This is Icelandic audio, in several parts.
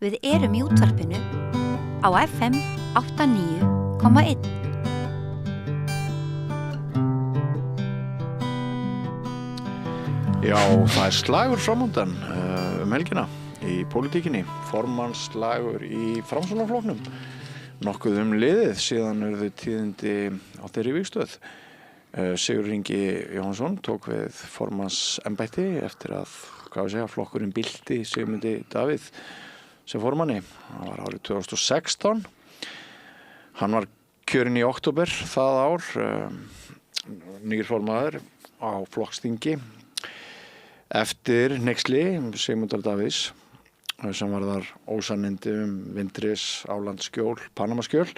Við erum í útvarpinu á FM 89,1. Já, það slagur framundan helgina í pólitíkinni, formannsslagur í Framsóknarflokknum. Nokkuð liðið, síðan urðu tíðindi á þeirri vígstöð. Sigurður Ingi Jóhannsson tók við formannsembætti eftir að, flokkurinn bylti Sigmundi Davíð sem formanni. Það var árið 2016. Hann var kjörinn í október það ár, nýr formaður á flokksþingi eftir hneyksli Sigmundar Davíðs sem var þar ósannindi Vindris, Álandsskjól, Panamaskjöl.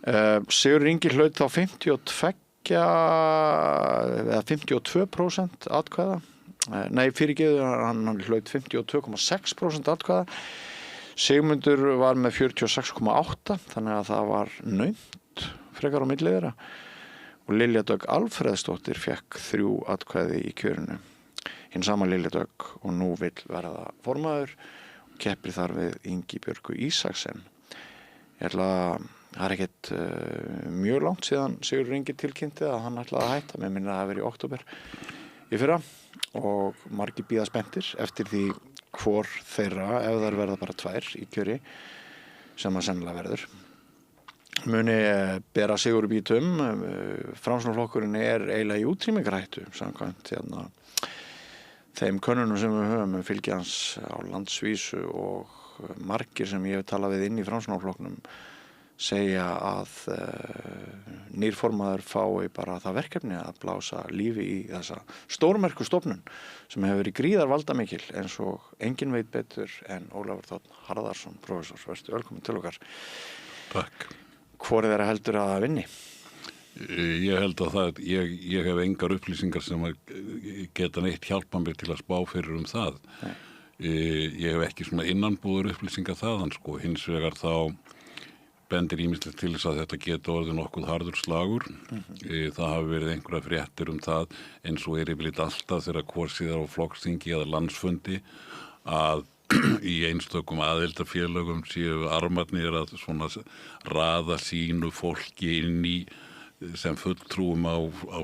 Sigurður Ingi hlaut þá 52% atkvæða. Nei, hann hlaut 52,6% atkvæða. Sigmundur var með 46,8%, þannig að það var naumt frekar á milli þeirra. Og Lilja Dögg Alfreðsdóttir fékk 3 atkvæði í kjörinu. Hinn sama Lilja Dögg og nú vill verða formaður og keppir þar við Ingibjörgu Ísaksen. Ég ætla að það er ekkert mjög langt síðan Sigurður Ingi tilkynnti að hann ætlaði að hætta. Mér minni að það veri í október í fyrra og margir bíða spenntir eftir því hvor þeirra, ef þær verða bara 2 í kjöri, sem það sennilega verður, muni bera sigur í bítum. Framsóknarflokkurinn er eiginlega í útrýmingarhættu samkvæmt þeim könnunum sem við höfum fylgi hans á landsvísu, og margir sem ég hef talað við inn í Framsóknarflokknum segja að nýr formaður fái bara það verkefni að blása lífi í þessa stórmerku stofnun sem hefur verið gríðarvaldamikil, eins og enginn veit betur en Ólafur Þ. Harðarson, prófessor. Vertu velkomin til okkar. Takk. Hvor er þeirra heldur að vinni? Ég held að ég hef engar upplýsingar sem geta neitt hjálpa mér til að spá fyrir það. Ég hef ekki svona innanbúður upplýsingar þaðan, hins vegar þá bendir ýmislegt til þess að þetta geti orðið nokkuð harður slagur. Það hafi verið einhverja fréttir það, eins og yfirleitt alltaf þegar kosið á flokksþingi eða landsfundi, að í einstökum aðildarfélögum séu armarnir að svona raða sínu fólki inn í sem fulltrúum á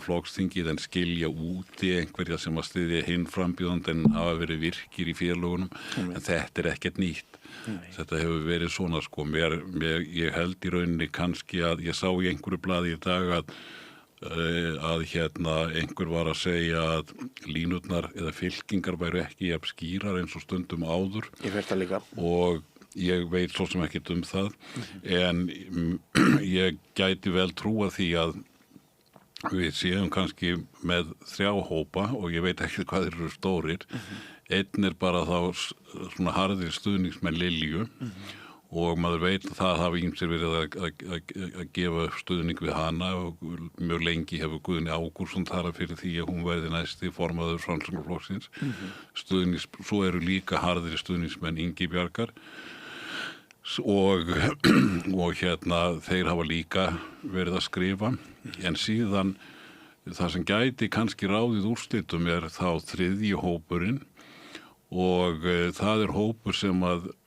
flokksþingið, en skilja úti einhverja sem að styðja hinn frambjóðandi en hafa verið virkir í félögunum. En þetta ekkert nýtt. Þetta hefur verið svona, ég held í rauninni kannski að ég sá í einhverju blaði í dag að einhver var að segja að línurnar eða fylkingar væru ekki jafn skýrar eins og stundum áður. Ég veit það líka. Og ég veit svo sem ekkert það, en ég gæti vel trúa því að við séum kannski með 3 hópa, og ég veit ekki hvað þeir eru stórir. Einn er bara þá svona harðir stuðningsmenn Lilju, og maður veit að það hafi ýmsir verið að gefa stuðning við hana, og mjög lengi hefur Guðni Ágústsson talað fyrir því að hún verði næsti formaður Framsóknarflokksins. Svo eru líka harðir stuðningsmenn Ingibjargar, og þeir hafa líka verið að skrifa. En síðan það sem gæti kannski ráðið úrslitum er þá 3. hópurinn, og það er hópur sem að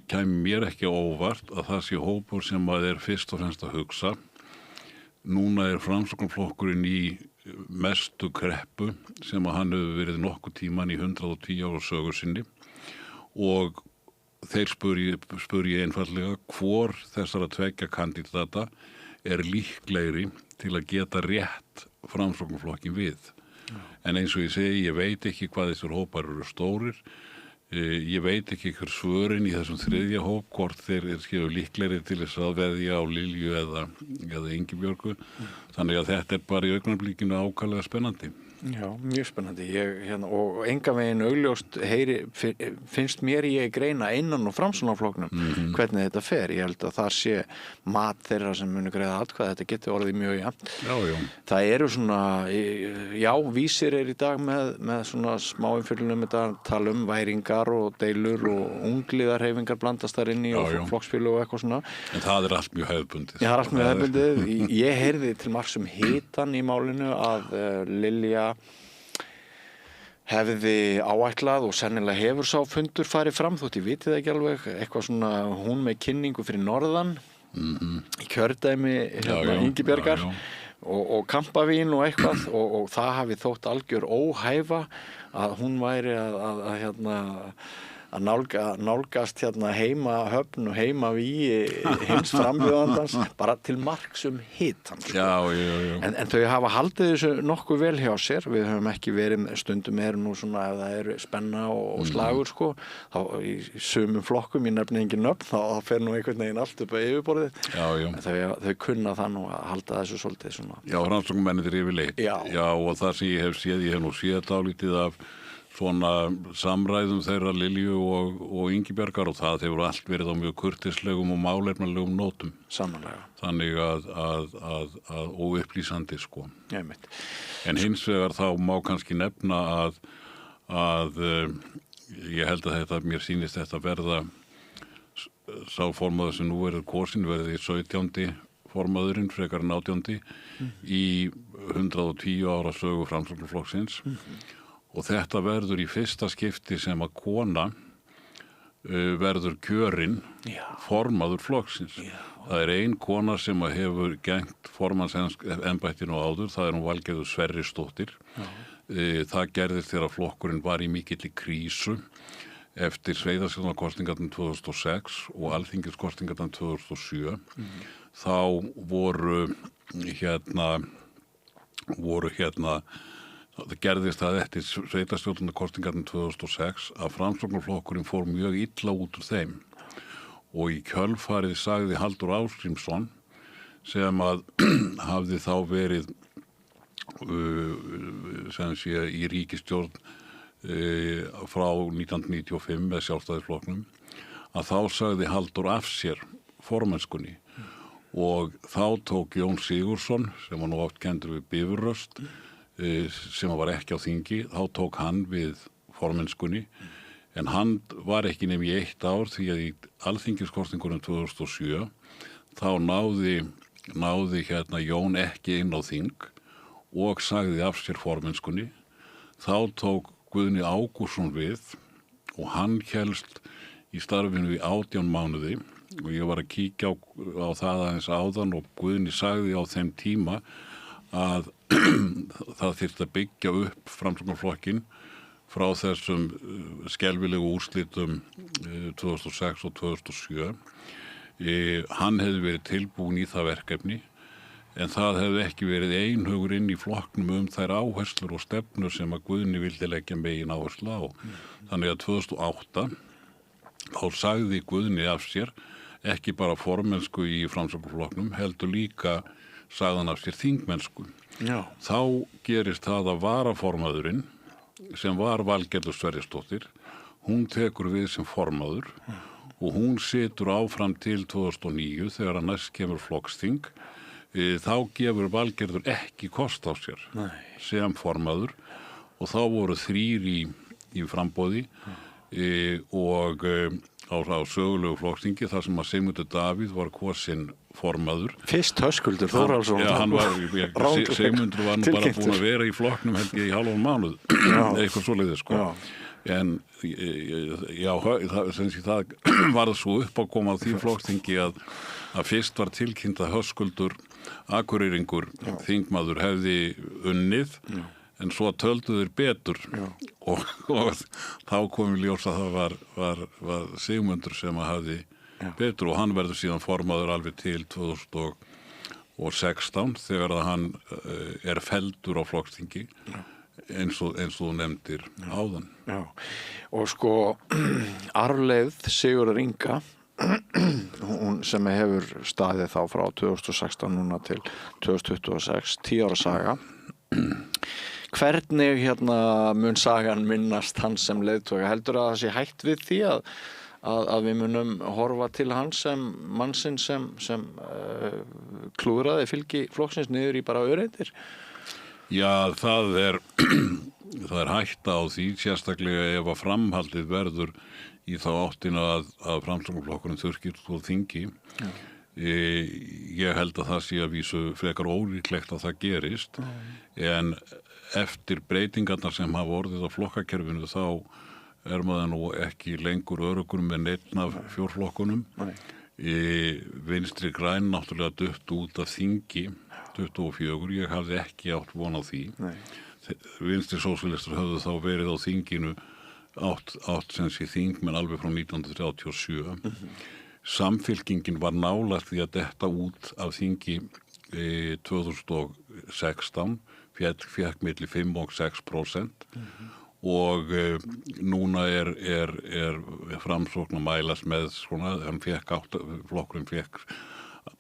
kæmi mér ekki óvart að það sé hópur sem að er fyrst og fremst að hugsa. Núna er Framsóknarflokkurinn í mestu kreppu sem að hann hefur verið nokkuð tíman í 110 ára sögu sinni, og þeir spurja einfaldlega hvor þessara 2 kandidata er líklegri til að geta rétt Framsóknarflokkin við. En eins og ég segi, ég veit ekki hvað þessir hópar eru stórir. Ég veit ekki hver svörin í þessum 3. hóp, hvort þeir séu líklegri til þess að veðja á Lilju eða Ingibjörgu. Þannig að þetta er bara í augnablikinu ákaflega spennandi. Já, mjög spennandi. Og engan veginn augljóst finnst mér ég greina innan og Framsóknarflokknum hvernig þetta fer. Ég held að það sé mat þeirra sem muni greiða atkvæði. Þetta getur orðið mjög jafnt. Já. Það eru svona, Vísir í dag með svona smáumfjöllunum þetta tala væringar og deilur og ungliðarhreyfingar blandast þar inn í, og flokksfélög og eitthvað svona. En það er allt mjög hefðbundið. Já, það er allt mjög hefðbundið. Ég heyrði til marks hitann í málinu að Lilja hefði áætlað og sennilega hefur sá fundur farið fram, þótt ég viti það ekki alveg, eitthvað svona hún með kynningu fyrir norðan í kjördæmi Ingibjargar og kampavín og eitthvað og það hafi þótt algjör óhæfa að hún væri að nálgast heima höfn og heima víi hins frambjóðandans bara til marks hitann sko. En þau hafa haldið þessu nokkuð vel hjá sér, við höfum ekki verið stundum nú svona ef það eru spenna og slagur sko, þá í sumum flokkum í nefni engin nöfn, þá fer nú einhvern veginn allt upp á yfirborðið, en þau kunna það nú að halda þessu svolítið svona. Já, rannsóknarmennirnir yfirleitt. Já, og það sem ég hef nú séð dálítið af svona samræðum þeirra Lilju og Ingibjargar og það hefur allt verið á mjög kurteislegum og málefnalegum nótum. Sannarlega. Þannig að óupplýsandi sko. Einmitt. En hins vegar þá má kannski nefna að ég held að mér sýnist þetta verða sá formaður sem nú verður kosin verði 17. formaðurinn frekar en 18. Í 110 ára sögu Framsóknarflokksins. Og þetta verður í fyrsta skipti sem að kona verður kjörin formaður flokksins. Það ein kona sem að hefur gegnt formannsembættinu áður, það hún Valgerður Sverrisdóttir. Það gerðist þegar flokkurinn var í mikilli krísu eftir sveitarstjórnarkosningarnar 2006 og alþingiskosningarnar 2007. Þá voru það gerðist það eftir sveitarstjórnarkosningarnar 2006 að Framsóknarflokkurinn fór mjög illa út úr þeim og í kjölfarið sagði Halldór Ásgrímsson sem að hafði þá verið sem sé í ríkisstjórn frá 1995 með Sjálfstæðisflokknum að þá sagði Halldór af sér formennskunni og þá tók Jón Sigurðsson sem var nú oft kenndur við Bifröst sem var ekki á þingi, þá tók hann við formennskunni en hann var ekki nema í 1 ár því að í alþingiskosningunum 2007 þá náði Jón ekki inn á þing og sagði af sér formennskunni. Þá tók Guðni Ágústsson við og hann hélst í starfinu í 18 mánuði og ég var að kíkja á það aðeins áðan og Guðni sagði á þeim tíma að það þyrfti að byggja upp Framsóknarflokkinn frá þessum skelfilegu úrslitum 2006 og 2007. Hann hefði verið tilbúin í það verkefni en það hefði ekki verið einhugur inn í flokknum þær áherslur og stefnur sem að Guðni vildi leggja megin áherslu á. Þannig að 2008 þá sagði Guðni af sér ekki bara formennsku í Framsóknarflokknum heldur líka sagði hann af sér þingmennsku. Já. Þá gerist það að varaformaðurinn sem var Valgerður Sverrisdóttir, hún tekur við sem formaður og hún situr áfram til 2009 þegar að næst kemur flokksþing. Þá gefur Valgerður ekki kost á sér sem formaður og þá voru 3 í framboði og á sögulegu flokksþingi þar sem að Sigmundur Davíð var kosinn formaður. Fyrst Höskuldur Þórhallsson. Já, Sigmundur var nú bara búin að vera í flokknum held ég í hálfan mánuð, eitthvað svoleiðis sko. En það var svo uppákoma á því flokksþingi að fyrst var tilkynnt að Höskuldur Akureyringur þingmaður hefði unnið en svo töldu þeir betur og þá kom í ljós að það var Sigmundur sem að hafði betur og hann verður síðan formaður alveg til 2016 þegar að hann felldur á flokksþingi eins og þú nefndir áðan. Já, og sko arfleifð Sigurðar Inga hún sem hefur staðið þá frá 2016 núna til 2026, 10 ára saga. Hvernig mun sagan minnast hans sem leiðtoga? Heldur að það sé hætt við því að við munum horfa til hans sem mannsinn sem klúðraði fylgi flokksins niður í bara öreindir? Já, það er hætta á því, sérstaklega ef að framhaldið verður í þá áttina að Framsóknarflokkurinn þurrkir úr þingi. Ég held að það sé að vísu frekar ólíklegt að það gerist, en eftir breytingarnar sem hafa orðið á flokkakerfinu þá maður nú ekki lengur öruggur með neitt af fjórflokkunum. Vinstri græn náttúrulega dutt út af þingi 24, ég hafði ekki átt von á því. Vinstri sósíalistar höfðu þá verið á þinginu átt sem sé þingmenn alveg frá 1937. Samfylkingin var nálægt því að detta út af þingi 2016, fékk milli 5 og 6%. Og núna er Framsókn að mælast með svona, flokkurinn fékk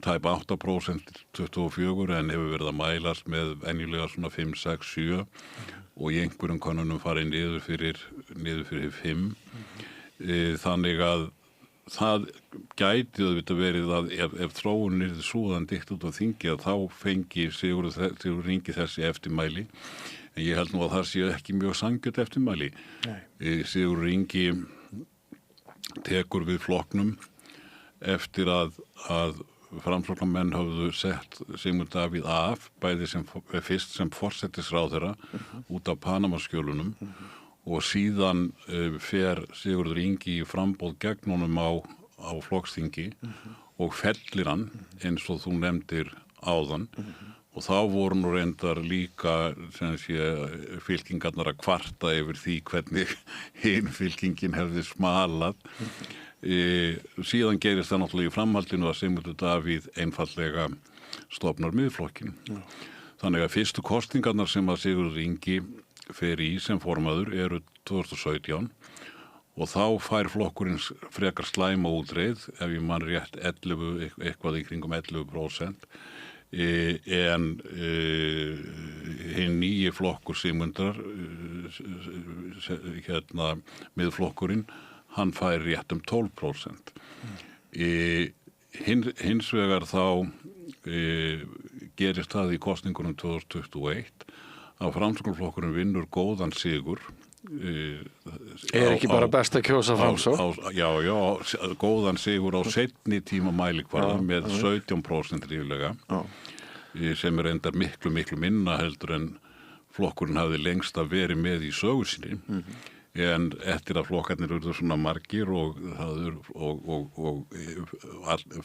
tæpa 8% 24 en hefur verið að mælast með venjulega svona 5, 6, 7 og í einhverjum könnunum farið niður fyrir 5. Þannig að það gæti auðvitað verið að ef þróunin yrði súðan dikt út á þingi að þá fengi Sigurður Ingi þessi eftirmæli. En ég held nú að það sé ekki mjög sanngjarnt eftirmæli. Sigurður Ingi tekur við flokknum eftir að Framsóknarmenn höfðu sett Sigmund Davíð af, bæði fyrst sem forsætisráðherra út af Panamaskjölunum og síðan fer Sigurður Ingi í framboð gegn honum á flokksþingi og fellir hann eins og þú nefndir áðan. Og þá voru nú reyndar líka fylkingarnar að kvarta yfir því hvernig hin fylkingin hefði smalað. Síðan gerist það náttúrulega í framhaldinu að Sigmundur Davíð einfaldlega stofnar miðflokkin. Þannig að fyrstu kosningarnar sem að Sigurður Ingi fer í sem formaður eru 2017 og þá fær flokkurinn frekar slæma útreið, ef ég man rétt 11, eitthvað í kringum 11%. En hinn nýji flokkur Sigmundar miðflokkurinn hann fær rétt 12%. Hins vegar þá gerist það í kosningunum 2021 að Framsóknarflokkurinn vinnur góðan sigur. Ekki bara best að kjósa Framsókn? Já, góðan sigur á seinni tíma mælikvarða með 17% ríflega, sem reyndar miklu minna heldur en flokkurinn hafði lengst að verið með í sögu sinni. En eftir að flokkarnir urðu svona margir og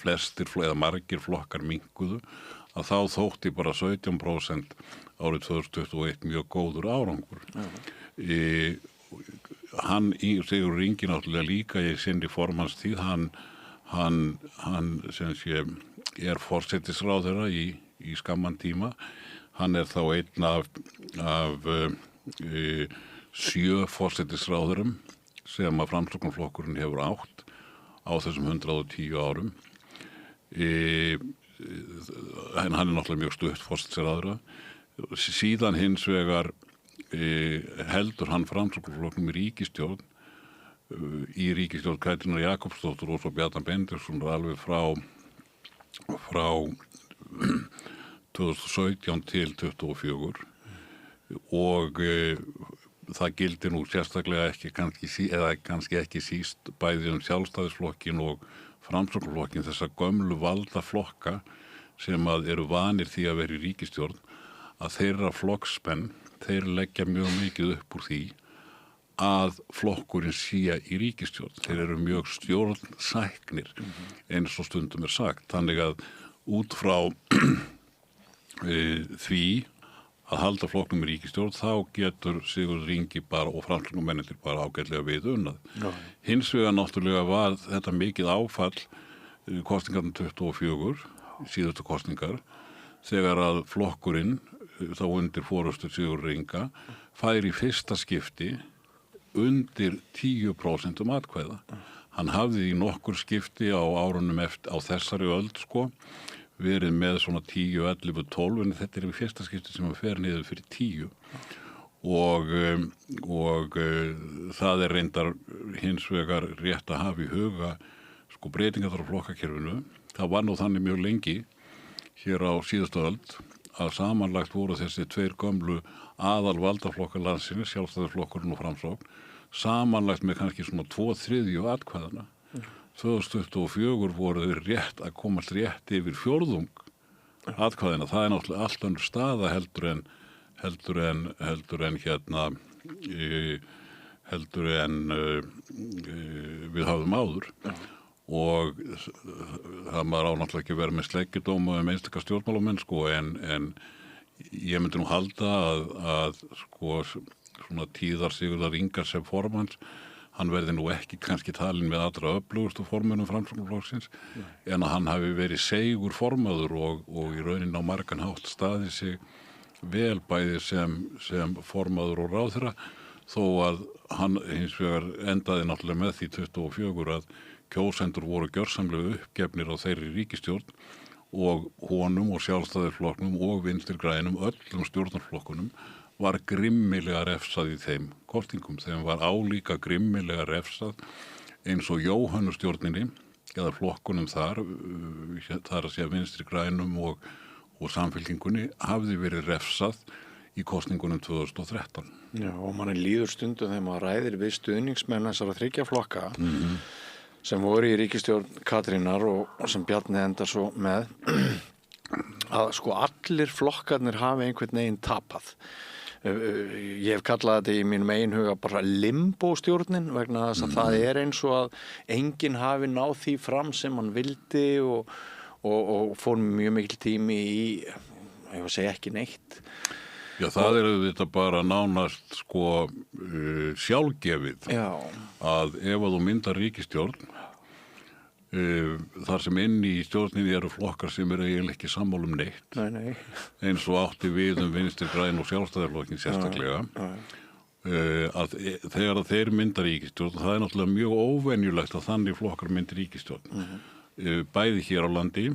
flestir eða margir flokkar minnkuðu að þá þótti bara 17% árið 2021 mjög góður árangur. Hann Sigurður Ingi náttúrulega líka í sinni formannstíð, hann sem sé forsætisráðherra í skamman tíma. Hann þá einn af 7 forsætisráðherrum sem að Framsóknarflokkurinn hefur átt á þessum 110 árum. En hann náttúrulega mjög stutt forsætisráðherra. Síðan hins vegar heldur hann Framsóknarflokknum í ríkisstjórn Katrínar Jakobsdóttur og svo Bjarna Benediktsson alveg frá 2017 til 2024 og það gildir nú sérstaklega kannski ekki síst bæði Sjálfstæðisflokkin og Framsóknarflokkin, þessa gömlu valdaflokka sem að eru vanir því að vera í ríkisstjórn, að þeirra flokksmenn, þeir leggja mjög mikið upp úr því að flokkurinn sé í ríkisstjórn. Þeir eru mjög stjórnsæknir eins og stundum sagt. Þannig að út frá því að halda flokknum í ríkisstjórn þá getur Sigurður Ingi bara og Framsóknarmennirnir bara ágætlega við unnað. Hins vegar náttúrulega var þetta mikið áfall kosningarnar 24, síðustu kosningar, þegar að flokkurinn þá undir forystu Sigurður Inga fær í fyrsta skipti undir 10% atkvæða. Hann hafði í nokkur skipti á árunum eftir á þessari öld verið með svona 10, 11, 12 en þetta í fyrsta skipti sem hann fer niður fyrir 10 og það reyndar hins vegar rétt að hafa í huga breytingar á flokkakerfinu. Það var nú þannig mjög lengi hér á síðustu öld að samanlagt voru þessi 2 gömlu aðal valdaflokkar landsins, Sjálfstæðisflokkurinn og Framsókn, samanlagt með kannski svona 2/3 atkvæðana. 2024 voru þeir rétt að komast rétt yfir 4 atkvæðina. Það náttúrulega allt önnur staða heldur en heldur en hérna heldur en við hafðum áður. Og það maður náttúrulega ekki verið með sleggjudóma einstakar stjórnmálamenn sko, en ég myndi nú halda að sko svona Tíðar Sigurðar Ingar sem formanns, hann verði nú ekki kannski talin með allra öflugustu formönnum Framsóknarflokksins, en að hann hafi verið seigur formaður og í rauninni á margan hátt staðið sig vel bæði sem formaður og ráðherra, þó að hann hins vegar endaði náttúrulega með því 24 að kjósendur voru gjörsamlega uppgefnir á þeirri ríkisstjórn og honum og Sjálfstæðisflokknum og Vinstri grænum, öllum stjórnarflokkunum var grimmilega refsað í þeim kostingum. Þeim var álíka grimmilega refsað eins og Jóhannustjórninni eða flokkunum þar að segja Vinstri grænum og Samfylkingunni hafði verið refsað í kosningunum 2013. Já, og manni líður stundum þegar maður ræðir við stuðningsmenn þessara 3 flokka sem voru í ríkisstjórn Katrínar og sem Bjarni endar svo með að sko allir flokkarnir hafi einhvern veginn tapað. Ég hef kallað þetta í mínum einhuga bara limbóstjórnin vegna þess að það er eins og að enginn hafi náð því fram sem hann vildi og fór mjög mikil tími í, ég var að segja ekki neitt. Já, það er þetta bara nánast sko sjálfgefið. Já. Að ef að þú myndar ríkisstjórn þar sem inn í stjórninni eru flokkar sem eru eiginlega ekki sammála neitt. Nei. Eins og átti við Vinstri græn og Sjálfstæðisflokkin sérstaklega. Að þegar að þeir myndar ríkisstjórn, það er náttúrulega mjög óvenjulegt að þannig flokkar myndi ríkisstjórn. Bæði hér á landi,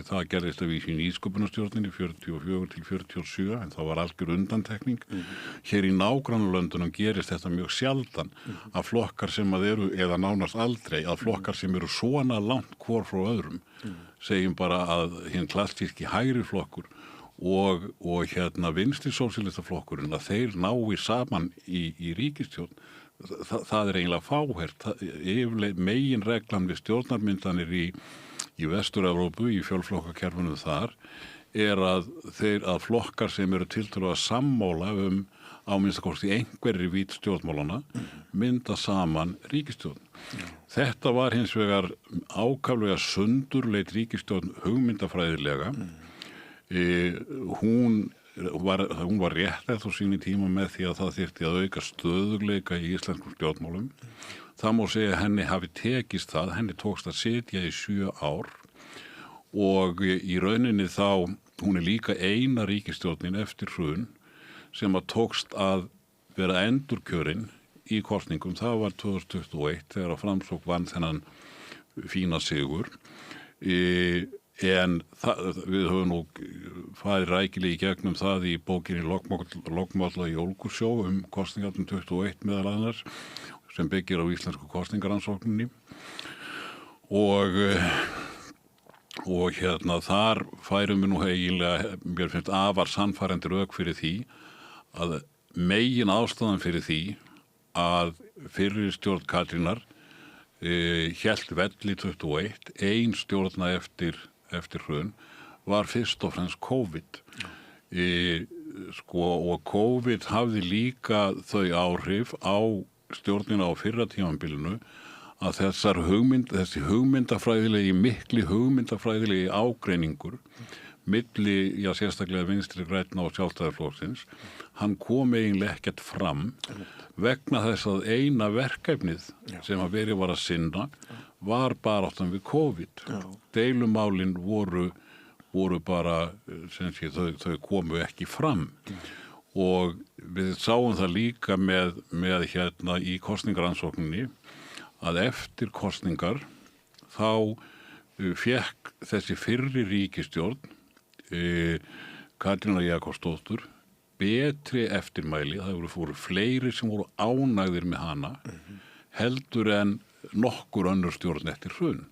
það gerðist að vísu í nýsköpunarstjórninni 44 til 47, en það var algjör undantekning. Hér í nágrannalöndunum gerist þetta mjög sjaldan að flokkar sem að eru, eða nánast aldrei, að flokkar sem eru svona langt hvor frá öðrum, segjum bara að hinn klassíski hægri flokkur og hérna vinstri sósíalistaflokkurinn, að þeir nái saman í ríkisstjórn, það er eiginlega fáhert. Megin reglan við stjórnarmyndanir í Vestur-Evrópu, í fjölflokkakerfinu þar, er að flokkar sem eru tiltölulega sammála á minnstakosti einhverri vít stjórnmálana mynda saman ríkisstjórn. Þetta var hins vegar ákaflega sundurleit ríkisstjórn hugmyndafræðilega. Hún var réttlætt á sínu tíma með því að það þyrfti að auka stöðugleika í íslenskum stjórnmálum. Það má segja að henni hafi tekist það, henni tókst að sitja í 7 ár og í rauninni þá, hún er líka eina ríkisstjórnin eftir hrun sem að tókst að vera endurkjörin í kosningum. Það var 2021 þegar að Framsókn vann þennan fína sigur. En við höfum nú farið rækilega í gegnum það í bókinni Lognmolla í Ólgusjó kosningarnum 21 meðal annars, sem byggir á íslensku kosningarannsókninni og hérna þar færum við nú eiginlega, mér finnst afar sannfærandi rök fyrir því að megin ástæðan fyrir því að fyrri stjórn Katrínar hélt velli 21, ein stjórna eftir hrun var fyrst og fremst COVID. Og COVID hafði líka þau áhrif á stjórnina á fyrra tímabilinu að þessi mikli hugmyndafræðilegi ágreiningur milli, sérstaklega Vinstri grænna og Sjálfstæðisflokksins, hann kom eiginlega ekkert fram vegna þess að eina verkefnið sem að verið var að sinna var baráttan við COVID. Deilumálin voru bara, þau komu ekki fram. Og við sáum það líka með hérna í kosningaransókninni að eftir kosningar þá fékk þessi fyrri ríkisstjórn Katrínar Jakobsdóttur betri eftirmæli, það voru fleiri sem voru ánægðir með hana heldur en nokkur önnur stjórn eftir hrun.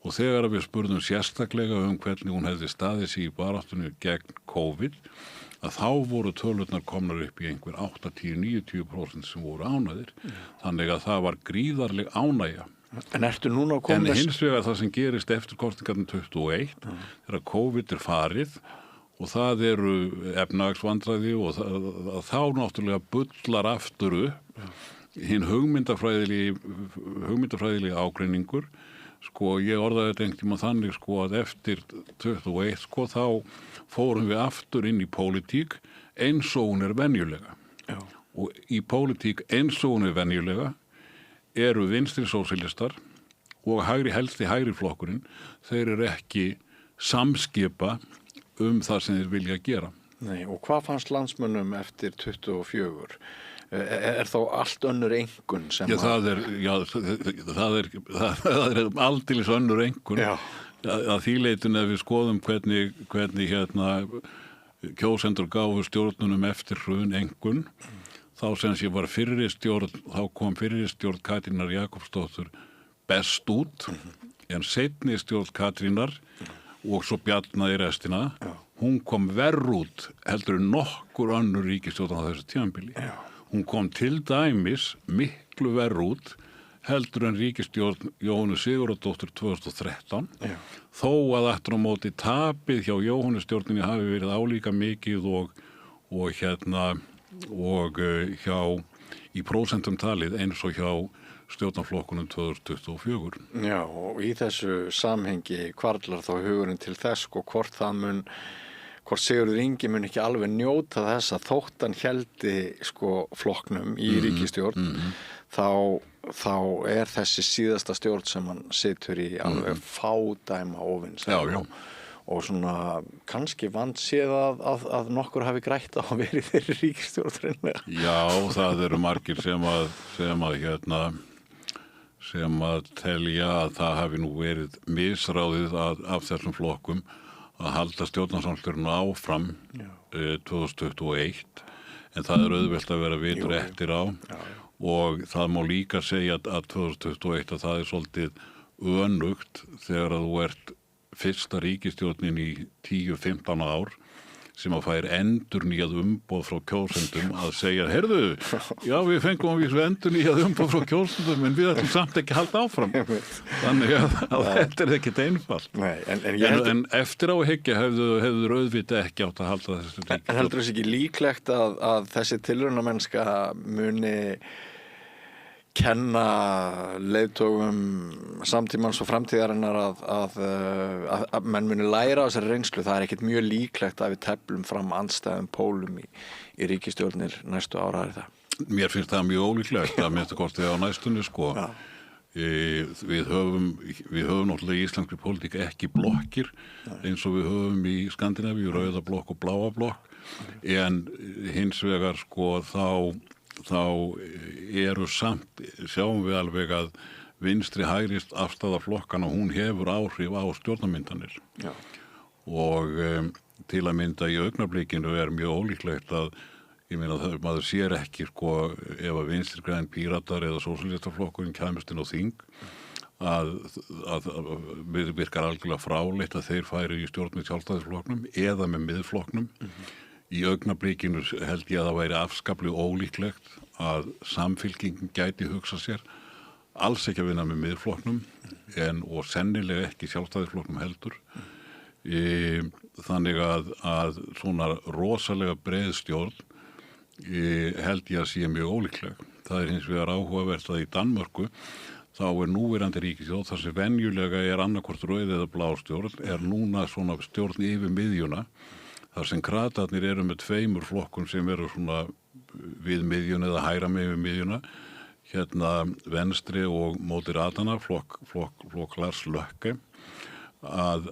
Og þegar við spurðum sérstaklega hvernig hún hefði staðið sig í baráttunni gegn COVID, að þá voru tölurnar komnar upp í einhver 80-90% sem voru ánægðir. Þannig að það var gríðarleg ánægja. En ertu núna að koma En hins vegar það sem gerist eftir kosningarnir 21, þegar COVID er farið og það eru efnahagsvandræði og þá náttúrulega bullar aftur upp hinn hugmyndafræðilegi ágreiningur. Sko, ég orðaði þetta einhvern tímann þannig sko að eftir 21 sko þá fórum við aftur inn í pólitík eins og hún venjulega. Já. Og í pólitík eins og hún venjulega eru vinstri sósíalistar og helsti hægri flokkurinn, þeir eru ekki samskipa það sem þeir vilja gera. Nei, og hvað fannst landsmönnum eftir 24? Þá allt önnur einkunn sem það er aldeilis önnur einkunn að því leitun ef við skoðum hvernig kjósendur gáfu stjórnunum eftir hrun einkunn þá sem sé var þá kom fyrri stjórn Katrínar Jakobsdóttur best út en seinni stjórn Katrínar og svo Bjarnaði restina hún kom verr út heldur en nokkur önnur ríkisstjórn á þessu tímabili. Hún kom til dæmis miklu verr út heldur en ríkisstjórn Jóhönnu Sigurðardóttur 2013 þó að aftur á móti tapið hjá Jóhönnu stjórninni hafi verið álíka mikið og hjá í prósentum talið eins og hjá stjórnarflokkunum 2024. Já, og í þessu samhengi hvarflar þá hugurinn til þess og hvort Sigurður Ingi mun ekki alveg njóta þess að þótt hann héldi flokknum í ríkisstjórn þá þessi síðasta stjórn sem hann situr í alveg fádæma óvinsæl og svona kannski vandséð að nokkur hafi grætt á að vera í þeirri ríkisstjórn. Já, það eru margir sem að telja að það hafi nú verið misráðið af þessum flokkum að halda stjórnarsamstarfinu áfram 2021 en það er auðvelt að vera vitur eftir á og það má líka segja að 2021 að það er svolítið önugt þegar að þú ert fyrsta ríkisstjórnin í 10-15 ár sem að fær endurnýjað umboð frá kjósendum að segja, heyrðu, já við fengum að vísu endurnýjað umboð frá kjósendum en við ætlum samt ekki að halda áfram. Þannig að þetta er ekkert einfalt. Nei, en eftir á að hyggja hefðu auðvitað ekki átt að halda þessu ríkisstjórn. En heldur þessi ekki líklegt að þessi tilraunamennska muni kenna leiðtogum samtímans og framtíðarinnar að menn muni læra á þessari reynslu? Það er ekkert mjög líklegt að við teflum fram andstæðum pólum í ríkisstjórnir næstu ára, það? Mér finnst það mjög ólíklegt að minnsta kosti á næstunni sko. Við höfum náttúrulega í íslenskri pólitík ekki blokkir eins og við höfum í Skandinavíu, rauða blokk og bláa blokk en hins vegar sko þá eru samt, sjáum við alveg að vinstri hægrist afstæða flokkana, hún hefur áhrif á stjórnarmyndanir. Já. Og til að mynda í augnablikinu er mjög ólíklegt að, ég meina það, maður sér ekki sko ef að vinstri græn Píratar eða sósíalistaflokkurinn kæmist inn á þing að við virkar algjörlega fráleitt að þeir færi í stjórn með sjálfstæðisflokknum eða með miðflokknum. Í augnablikinu held ég að það væri afskaplega ólíklegt að Samfylkingin gæti hugsa sér alls ekki að vinna með miðflokknum og sennilega ekki sjálfstæðisflokknum heldur. Þannig að svona rosalega breið stjórn held ég að sé mjög ólíkleg. Það er hins vegar áhugavert að í Danmörku þá núverandi ríkisstjórn þar sem venjulega annarkvort rauð eða blá stjórn núna svona stjórn yfir miðjuna þar sem kratarnir eru með tveimur flokkum sem eru svona við miðjuna eða hægra með við miðjuna venstri og Moderatana flokk Lars Løkke að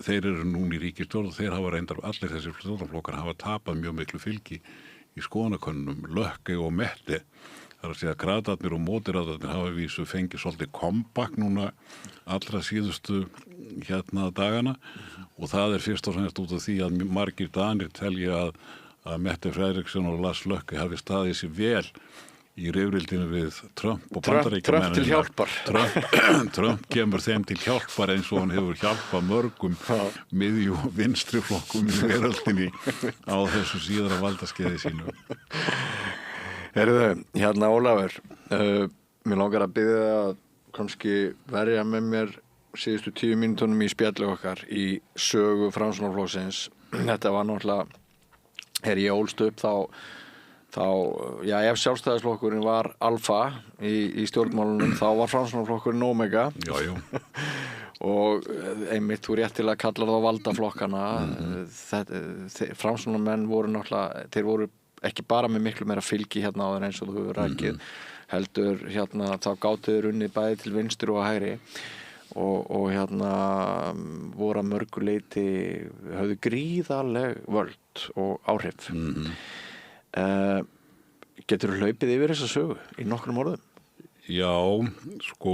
þeir eru núna í ríkisstjórn og þeir hafa reyndar allir þessir stjórnarflokkar hafa tapað mjög miklu fylgi í skoðanakönnunum. Løkke og Mette þar að segja að kratarnir og Moderatarnir hafa vísu fengið svolítið comeback núna allra síðustu dagana og það er fyrst og fremst út af því að margir danir telja að Mette Frederiksen og Lars Løkke hafi staðið sér vel í rifrildinu við Trump og Bandaríkjamenn. Trump til hjálpar. Trump kemur þeim til hjálpar eins og hann hefur hjálpað mörgum miðju og vinstri flokkum í veröldinni á þessu síðara valdaskeiði sínu. Heyrðu, Ólafur, mér langar að biðja að kannski verja með mér síðustu 10 mínútunum í spjalli okkar í sögu Framsóknarflokksins þetta var náttúrulega, ég ólst upp þá, já, ef Sjálfstæðisflokkurinn var alfa í stjórnmálunum, þá var Framsóknarflokkurinn omega. Já. Og einmitt þú réttilega kallar þá valdaflokkana. Framsóknarmenn voru náttúrulega, þeir voru ekki bara með miklu meira fylgi hérna áður eins og þú hefur rækið, heldur hérna þá gátu þeir unnið bæði til vinstri og hægri og hérna voru að mörgu leyti, höfðu gríðarleg völd og áhrif. Getur þú hlaupið yfir þessa sögu í nokkrum orðum? Já, sko...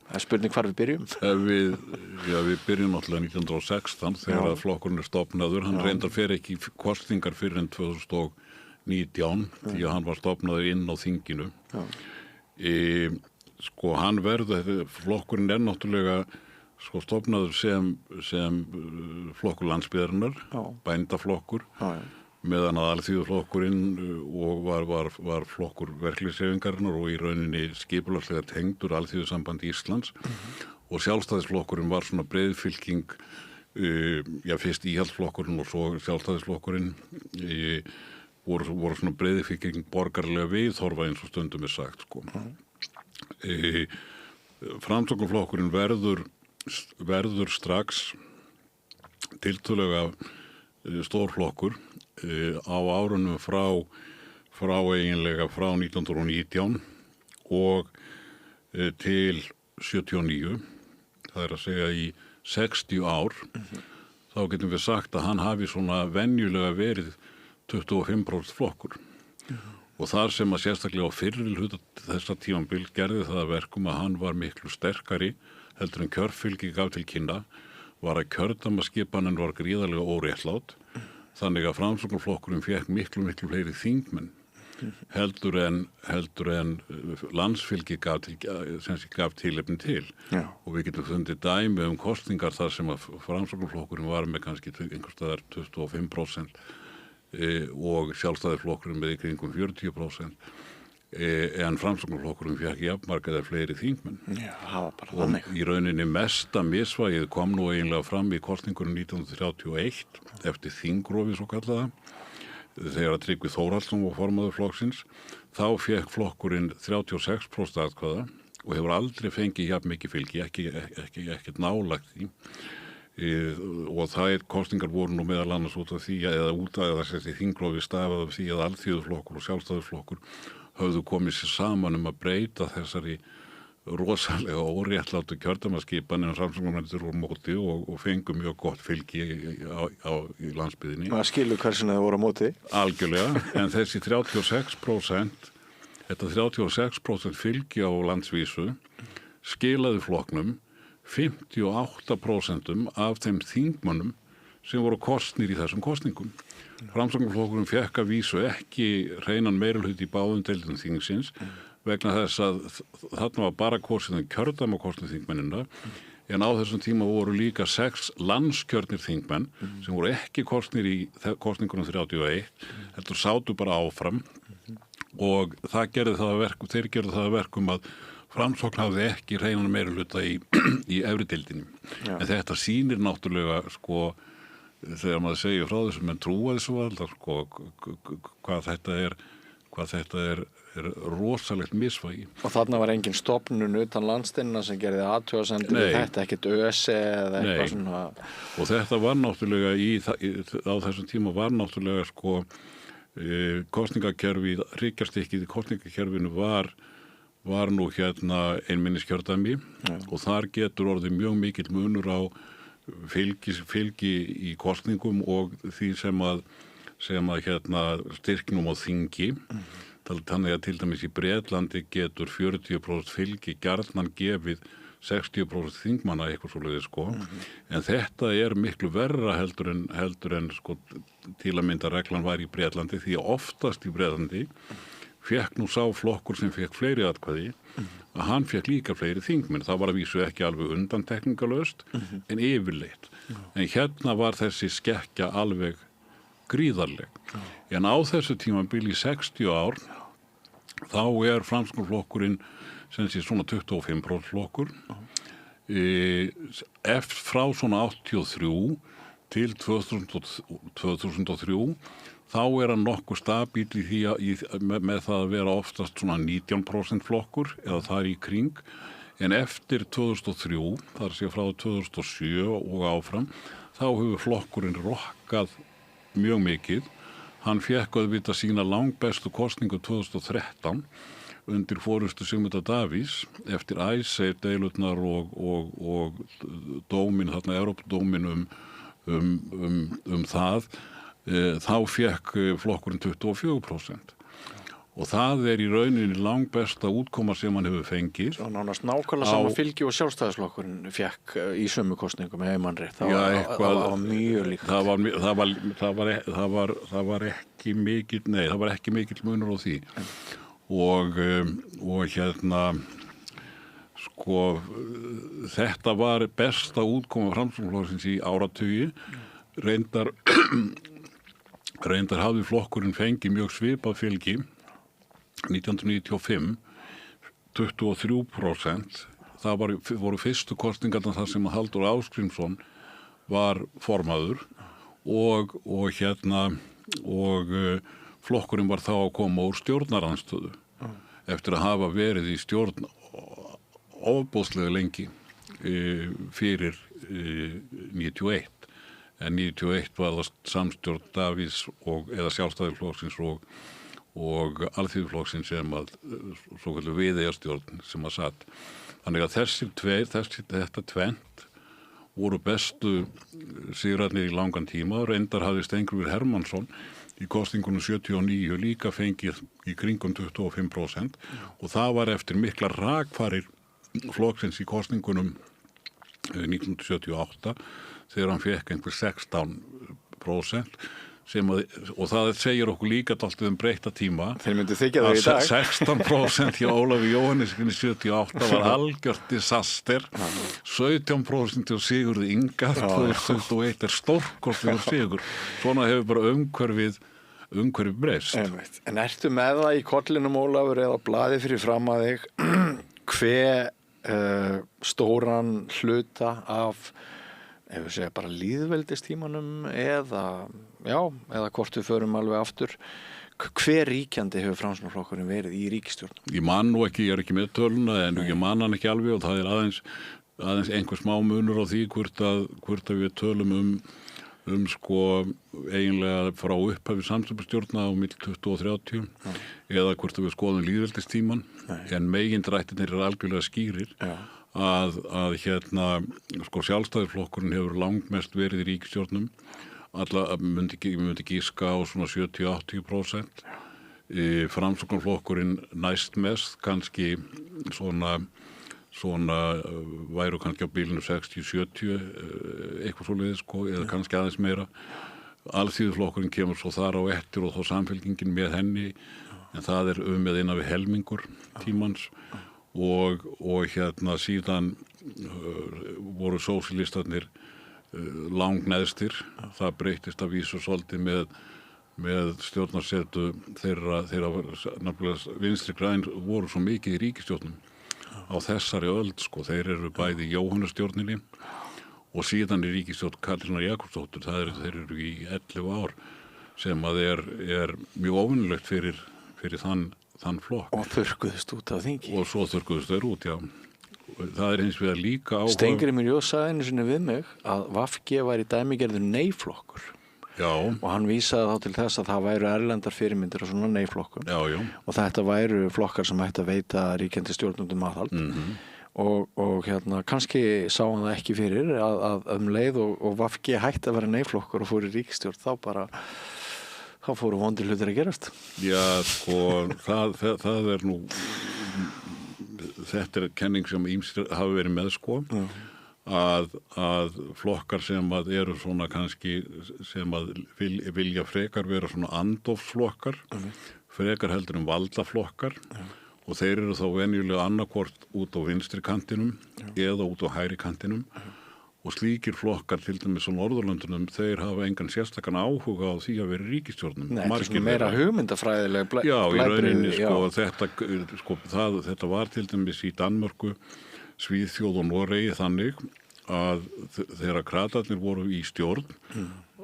Það er spurning hvar við byrjum. Við byrjum náttúrulega 1916 þegar að flokkurinn stofnaður. Hann reyndar fer ekki kosningar fyrir en 2019 því að hann var stofnaður inn á þinginu. Sko hann flokkurinn er náttúrulega sko stofnaður sem flokkur landsbyggðarinnar, bændaflokkur, meðan að alþýðuflokkurinn og var flokkur verkalýðshreyfingarinnar og í rauninni skipulagslega tengdur Alþýðusambandi Íslands og Sjálfstæðisflokkurinn var svona breiðfylking, fyrst Íhaldsflokkurinn og svo Sjálfstæðisflokkurinn voru svona breiðfylking borgarlega viðhorfa eins og stundum er sagt sko. Framsóknarflokkurinn verður strax tiltölulega stór flokkur á árunum frá 1919 og til 79, það er að segja í 60 ár, þá getum við sagt að hann hafi svona venjulega verið 25% flokkur. Og þar sem að sérstaklega á fyrri hluta þessa tímabil gerði það að verkum að hann var miklu sterkari heldur en kjörfylgi gaf til kynna, var að kjördæmaskipanin var gríðarlega óréttlát, þannig að Framsóknarflokkurinn fékk miklu fleiri þingmenn heldur en landsfylgi gaf tilefni til. Já. Og við getum fundið dæmi kosningar þar sem að Framsóknarflokkurinn var með kannski einhvers staðar 25% og Sjálfstæðisflokkurinn með í kringum 40%. En Framsóknarflokkurinn fékk jafnmarga eða fleiri þingmenn. Já, það var bara þannig. Og í rauninni mesta misvægið kom nú eiginlega fram í kosningunum 1931 eftir þingrofi svo kallaða, þegar að Tryggvi Þórhallsson var formaður flokksins. Þá fékk flokkurinn 36% atkvæða og hefur aldrei fengið jafn mikið fylgi, ekki nálægt því. Og þær kosningar voru nú meðal annars út af því út af þessi þingrofi stafað af því að Alþýðuflokkur og Sjálfstæðisflokkur höfðu komið sér saman að breyta þessari rosalega óréttlátu kjördæmaskipan en Framsóknarmennirnir voru móti og fengu mjög gott fylgi í landsbyggðinni. Maður skilur hversin það voru á móti. Algjörlega, en þessi 36%, þetta 36% fylgi á landsvísu skilaði flokknum 58% af þeim þingmönnum sem voru kosnir í þessum kosningum. Framsóknarflokkurinn fékk að vísu ekki hreinan meirihluta í báðum deildum þingsins vegna þess að þarna var bara kosið kjördæmakosnir þingmennina en á þessum tíma voru líka 6 landskjörnir þingmenn sem voru ekki kosnir í kosningunum 31 heldur sátu bara áfram og það gerði það að verkum, þeir gerðu það að verkum að Framsókn hafði ekki hreinan meirihluta í efri deildinni. En þetta sýnir náttúrulega sko þegar maður segir frá þessu menn trúa þessu aldar sko, hvað þetta er rosalegt misvægi. Og þarna var engin stofnun utan landsteinna sem gerði athugasemdir við þetta, ekkert ÖSE eða eitthvað svona. Og þetta var náttúrulega á þessum tíma var náttúrulega sko kosningakerfið, hryggjarstykkið í kosningakerfinu var nú hérna einmenniskjördæmi og þar getur orðið mjög mikill munur á fylgi í kosningum og því sem að hérna styrknum á þingi. Þannig að til dæmis í Bretlandi getur 40% fylgi gjarnan gefið 60% þingmanna eitthvað svoleiðis sko. En þetta er miklu verra heldur en sko til að mynda reglan var í Bretlandi því að oftast í Bretlandi fékk nú sá flokkur sem fékk fleiri atkvæði að hann fékk líka fleiri þingmenn. Það var að vísu ekki alveg undantekningalöst en yfirleitt. En hérna var þessi skekkja alveg gríðarleg. En á þessu tímabili 60 ár þá er Framsóknarflokkurinn sem sé svona 25% flokkur. Frá svona 83 til 2003 þá hann nokkuð stabíl í því með það að vera oftast svona 19% flokkur eða þar í kring, en eftir 2003, þar sé frá 2007 og áfram, þá hefur flokkurinn rokkað mjög mikið. Hann fékk auðvitað sína langbestu kosningu 2013 undir forystu Sigmundar Davíðs eftir Icesave-deilurnar og dómin, þarna Evrópudómin það. Þá fékk flokkurinn 24%. Og það í rauninni langbesta útkoma sem hann hefur fengið. Og nánast nákvæmlega sama fylgi og sjálfstæðisflokkurinn fékk í sömu kostningum með heimannrétt. Það var mjög líkt. Það var ekki mikill, nei, það var ekki mikill munur á því. Og sko, þetta var besta útkoma Framsóknarflokksins í áratugi. Reyndar hafði flokkurinn fengið mjög svipað fylgi 1995, 23%. Það voru fyrstu kosningarnar þar sem Halldór Ásgrímsson var formaður og flokkurinn var þá að koma úr stjórnarandstöðu eftir að hafa verið í stjórn ofboðslega lengi fyrir 91. En 91 var það samstjórn Davíðs eða Sjálfstæðisflokksins og Alþýðuflokksins sem að svo kallu viðeyjarstjórn sem að satt. Þannig að þetta tvennt voru bestu sigrarnir í langan tíma. Reyndar hafði Steingrímur Hermannsson í kosningunum 79 líka fengið í kringum 25% og það var eftir mikla rakfarir flokksins í kosningunum 1978 þegar hann fekk einhver 16% og það segir okkur líka alltaf breytta tíma. Þeir myndu þykja það í dag. 16% hjá Ólafi Jóhannessyni 78 var algjört disaster. 17% hjá Sigurði Inga 2021 stórkostlegur sigur. Svona hefur bara umhverfið breyst. En ertu með það í kollinum, Ólafur, eða blaði fyrir fram að þig hve stóran hluta af ef við segja bara lýðveldistímanum eða hvort við förum alveg aftur, hver ríkjandi hefur Framsóknarflokkurinn verið í ríkisstjórn? Ég man nú ekki, ég er ekki með töluna en ég man hann ekki alveg og það aðeins einhver smá munur á því hvort að við tölum sko eiginlega frá upphafi samstjórnarstjórna á milli 20 og 30 eða hvort að við skoðum lýðveldistíman en megindrættirnir algjörlega skýrir. Sko Sjálfstæðisflokkurinn hefur langmest verið í ríkisstjórnum myndi gíska á svona 70-80%. Framsóknarflokkurinn næst mest kannski svona væru kannski á bílinu 60-70 eitthvað svoleiðis sko, eða kannski aðeins meira. Alþýðuflokkurinn kemur svo þar á eftir og þá Samfylkingin með henni en það með innan við helmingur tímans og síðan voru sósíalistarnir langneðstir. Það breytist að vísu svolítið með stjórnarsetu þeirra nefnilega Vinstri græn voru svo mikið í ríkisstjórnum á þessari öld sko. Þeir eru bæði í Jóhannastjórninni og síðan í ríkisstjórn Katrínar Jakobsdóttur. Þeir eru í 11 ár sem að er mjög óvinnulegt fyrir þann flokk. Og þurrkuðust út af þingi. Og svo þurrkuðust þeir út, já. Það hins vegar líka áhuga. Steingrímur J. sagði einu sinni við mig að VG væri dæmigerður nei-flokkur. Já. Og hann vísaði þá til þess að það væru erlendar fyrirmyndir og svona nei-flokkum. Já. Og þetta væru flokkar sem ætti að veita ríkjandi stjórnundum aðhald. Og kannski sá hann það ekki fyrir að leið og VG hætti að vera nei-flokkur og fór í ríkisstjórn þá fóru vondir hlutir að gerast. Já, sko, það nú þetta kenning sem ýmsir hafa verið með sko að flokkar sem að eru svona kannski sem að vilja frekar vera svona andofsflokkar frekar heldur valdaflokkar og þeir eru þá venjulega annarkvort út á vinstri kantinum eða út á hægri kantinum og slíkir flokkar til dæmis á Norðurlöndunum þeir hafa engan sérstakann áhuga á því að vera í ríkisstjórnum. Nei, ekki meira hugmyndafræðileg Já, í rauninni þetta var til dæmis í Danmörku, Svíþjóð og Noregi þannig að þegar kratarnir voru í stjórn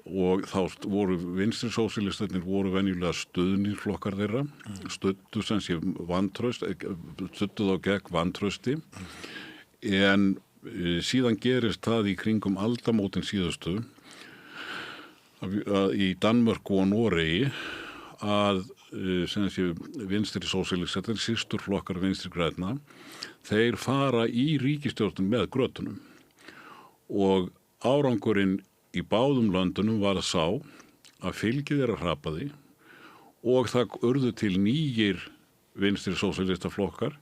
og þá voru vinstri sósíalistarnir voru venjulega stuðnir flokkar þeirra, studdu sem sé vantraust, studdu þá gegn vantrausti, en síðan gerist það í kringum aldamótin síðustu í Danmörku og Noregi að sem sé vinstri sósíalistarnir, systurflokkar vinstri grænna, þeir fara í ríkisstjórnum með grötunum og árangurinn í báðum löndunum var að sá að fylgið þeirra hrapaði og það urðu til nýjir vinstri sósíalistaflokkar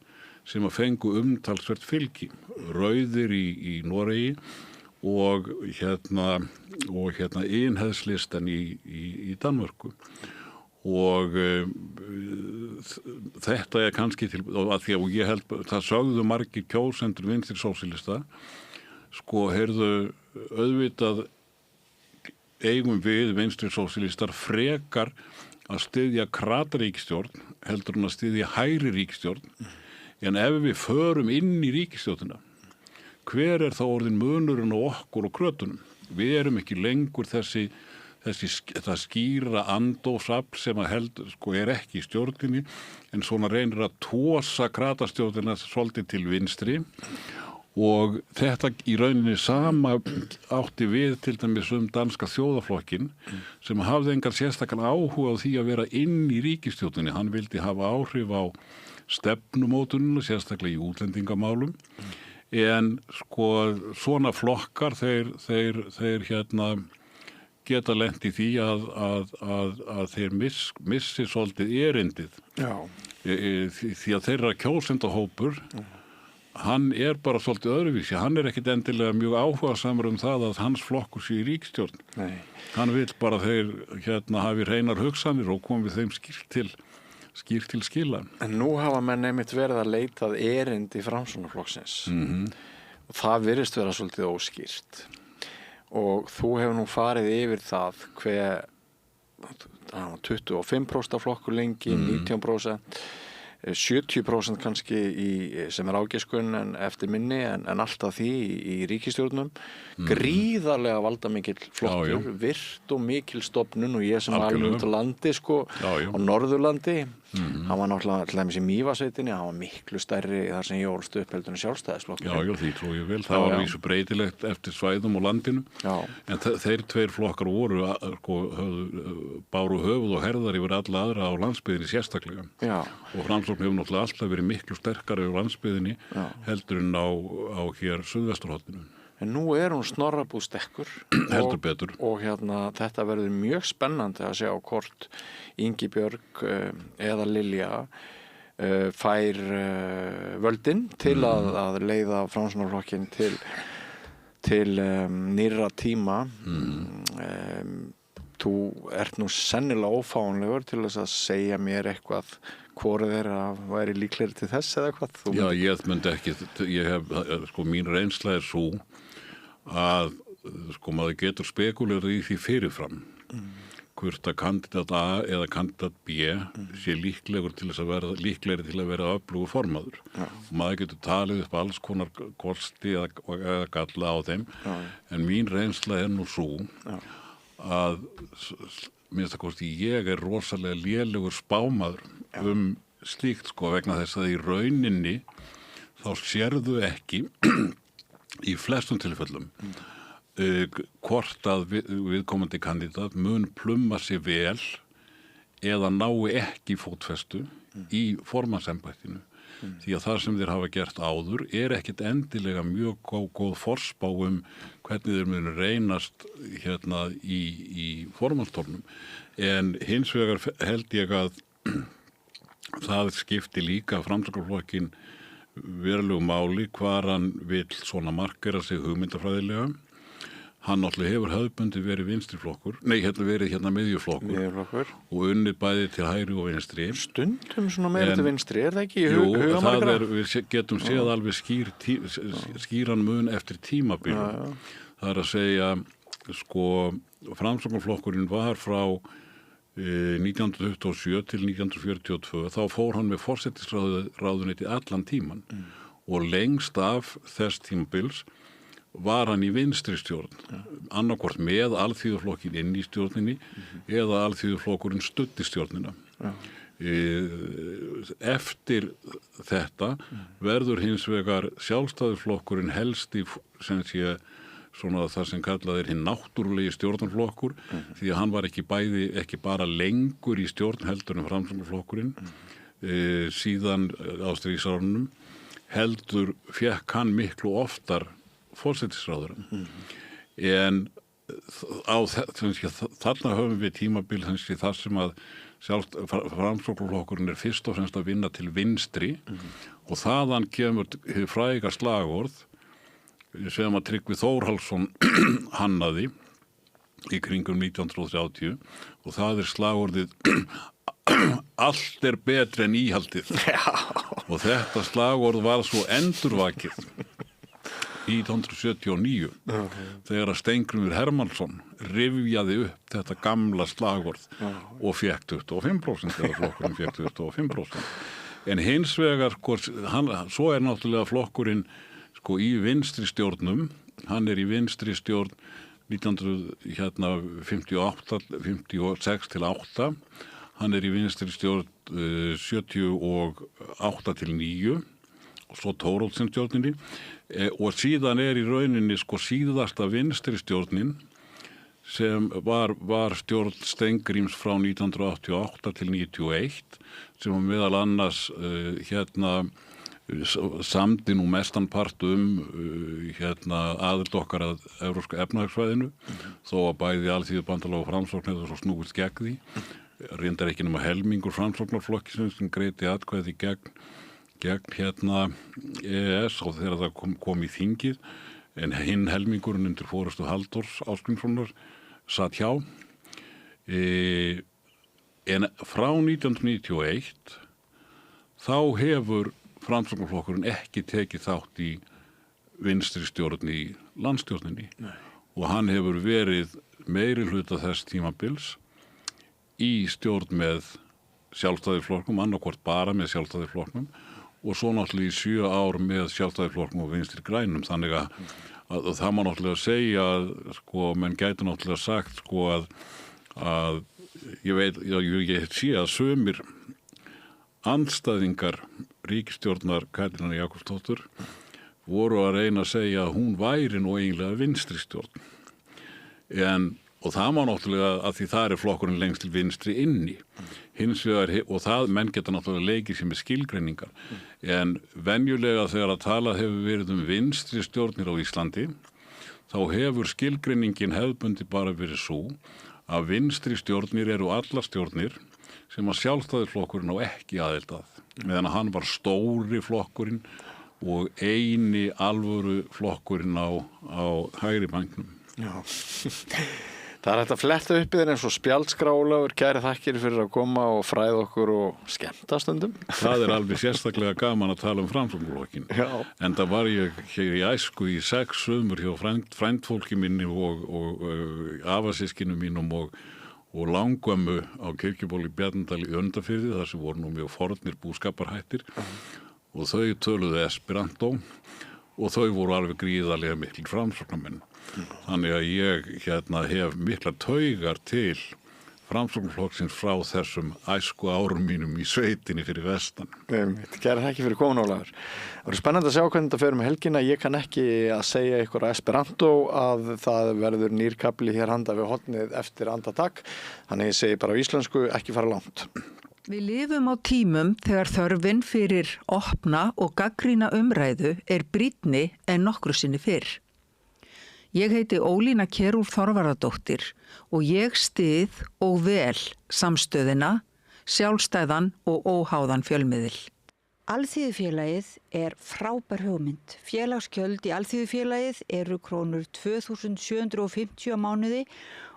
sem að fengu umtalsvert fylgi, rauðir í Noregi og innheðslistan í Danmörku. Og þetta kannski til að því að ég held það sögðu margir kjósendur vinstri sósíalista heyrðu auðvitað eigum við vinstri sósíalistar frekar að styðja krataríkisstjórn heldur en að styðja hægri ríkisstjórn en ef við förum inn í ríkisstjórnina hver þá orðin munurinn á okkur og krötunum við erum ekki lengur það skýra andófsafl sem að heldur ekki í stjórninni en svona reynir að tósa kratastjórnina svolítið til vinstri og þetta í rauninni sama átti við til dæmis danska þjóðaflokkin sem hafði engan sérstakann áhuga á því að vera inn í ríkisstjórninni. Hann vildi hafa áhrif á stefnumótuninu, sérstaklega í útlendingamálum en svona flokkar þeir geta lent í því að þeir missi svolítið erindið. Já. Því að þeirra kjósendahópur, hann bara svolítið öðruvísi. Hann ekkit endilega mjög áhugasamur það að hans flokkur sé í ríkisstjórn. Nei. Hann vill bara þeir hafi hreinar hugsanir og komið þeim skýrt til skila. En nú hafa menn einmitt verið að leita að erindi Framsóknarflokksins. Og það virðist vera svolítið óskýrt. Og þú hefur nú farið yfir það hver 25% flokkur lengi, 19%, 70% kannski sem ágiskun en eftir minni en alltaf því í ríkisstjórnum. Gríðarlega valdamikill flokkur, virt og mikil stofnun og ég sem alveg út á landi á Norðurlandi. Hann var náttúrulega til dæmis í Mývatnssveitinni, hann var miklu stærri þar sem ég ólst upp heldur en Sjálfstæðisflokkur. Já, því trúi ég vel. Það var vísu breytilegt eftir svæðum og landinu. Já. En þeir tveir flokkar voru báru höfuð og herðar yfir alla aðra á landsbyggðinni sérstaklega. Já. Og Framsókn hefur náttúrulega alltaf verið miklu sterkari á landsbyggðinni heldur en á hér suðvesturhorninu. En nú hún snorrabúð stekkur heldur betur og þetta verður mjög spennandi að sjá hvort Ingibjörg eða Lilja fær völdin til að leiða Framsóknarflokkinn til nýrra tíma. Þú ert nú sennilega ófáanlegur til þess að segja mér eitthvað hvort væri líklegri til þess eða hvað. Já, ég myndi ekki, mín reynsla svo að maður getur spekulerað í því fyrirfram hvort að kandidat A eða kandidat B sé líklegri til að vera öflugur formaður. Og maður getur talið upp alls konar kosti eða galla á þeim en mín reynsla nú svo að minnst að kosti ég rosalega lélegur spámaður slíkt vegna þess að í rauninni þá sérðu ekki í flestum tilfellum hvort að viðkomandi kandidat mun plumma sig vel eða nái ekki fótfestu í formannsembættinu. Því að það sem þeir hafa gert áður ekkit endilega mjög góð forspá hvernig þeir munu reynast í formannstornum. En hins vegar held ég að það skipti líka Framsóknarflokkinn verulegu máli hvar hann vill svona markera sig hugmyndafræðilega. Hann náttúrulega hefur hefðbundi verið vinstriflokkur, verið miðjuflokkur og unnið bæði til hægri og vinstri. Stundum svona meira til vinstri, það ekki í huga margra? Við getum séð alveg skýran mun eftir tímabilum. Það að segja, Framsóknarflokkurinn var frá 1927 til 1942, þá fór hann með forsætisráðuneytið allan tíman og lengst af þess tímabils var hann í vinstri stjórn, annarkvort með alþýðuflokkin inn í stjórninni eða alþýðuflokkurinn studdi stjórnina. Eftir þetta verður hins vegar sjálfstæðisflokkurinn helst í sem sé svona það sem kallað hinn náttúrulegi stjórnarflokkur því að hann var ekki bara lengur í stjórn heldur en Framsóknarflokkurinn síðan á stríðsárunum heldur fékk hann miklu oftar forsætisráðherra. En þarna höfum við tímabil þar sem að Framsóknarflokkurinn fyrst og fremst að vinna til vinstri og þaðan kemur hið fræga slagorð sem að Tryggvi Þórhallsson hannaði í kringum 1930 og það slagorðið allt betri en íhaldið. Og þetta slagorð var svo endurvakið 1979 þegar að Steingrímur Hermannsson rifjaði upp þetta gamla slagorð og fekk 25% eða flokkurinn fekk 25%. En hins vegar, svo náttúrulega flokkurinn í vinstri stjórnum, hann í vinstri stjórn 1956 til 8, hann í vinstri stjórn 78 til 9 og svo Thoroddsen stjórninni og síðan í rauninni síðasta vinstri stjórnin sem var stjórn Steingríms frá 1988 til 91 sem meðal annars samdi nú mestanpart aðild okkar að Evrópska efnahagsvæðinu þó að bæði Alþýðubandalag og Framsókn hefur svo snúist gegn því reyndar ekki nema helmingur Framsóknarflokksins sem greiddi atkvæði gegn EES og þegar það kom í þingið en hinn helmingurinn undir forystu Halldórs Ásgrímssonar satt hjá en frá 1991 þá hefur Framsóknarflokkurinn ekki tekið þátt í vinstri stjórn í landsstjórninni og hann hefur verið meiri hluta þess tímabils í stjórn með sjálfstæðisflokknum, annarkvort bara með sjálfstæðisflokknum og svo náttúrulega í 7 ár með sjálfstæðisflokknum og vinstri grænum þannig að það má náttúrulega segja að menn gætu náttúrulega sagt að ég sé að sumir andstæðingar ríkisstjórnar Katrínar Jakobsdóttur voru að reyna að segja að hún væri nú eiginlega vinstri stjórn og það má náttúrulega að því það flokkurinn lengst til vinstri inni hins vegar og það menn geta náttúrulega leikið sem skilgreiningar en venjulega þegar að talað hefur verið vinstri stjórnir á Íslandi þá hefur skilgreiningin hefðbundi bara verið svo að vinstri stjórnir eru allar stjórnir sem að sjálfstæðisflokkurinn á ekki aðild að meðan að hann var stóri flokkurinn og eini alvöru flokkurinn á hægri banknum. Já, það hægt að fletta upp í þér eins og spjaldskrálagur, kæri þakkir fyrir að koma og fræða okkur og skemmta stundum. Það alveg sérstaklega gaman að tala Framsóknarflokkinn. En það var ég hér í æsku í 6 sumur hjá frændfólki minni og afasískinu mínum og langömmu á Kirkjubóli Bjarnadal í Önundarfirði þar sem voru nú mjög fornir búskaparhættir og þau töluðu esperantó og þau voru alveg gríðarlega miklir Framsóknarmenn. Þannig að ég hef miklar taugar til Framsóknarflokksins frá þessum æsku árum mínum í sveitinni fyrir vestan. Kærar þakki fyrir komin, Ólafur. Það verður spennandi að sjá hvernig þetta fer með helgina. Ég kann ekki að segja ykkur að esperantó að það verður nýr kafli hér handa við hornið eftir andartak. Þannig ég segi bara á íslensku, ekki fara langt. Við lifum á tímum þegar þörfin fyrir opna og gagnrýna umræðu brýnni en nokkru sinni fyrr. Ég heiti Ólína Kjerúlf Þorvarðardóttir og ég styð og vel samstöðina, sjálfstæðan og óháðan fjölmiðil. Alþýðufélagið frábær hugmynd. Félagsgjöld í Alþýðufélagið eru krónur 2.750 á mánuði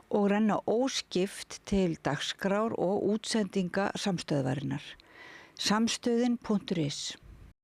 og renna óskipt til dagskrár og útsendinga samstöðvarinnar. Samstöðin.is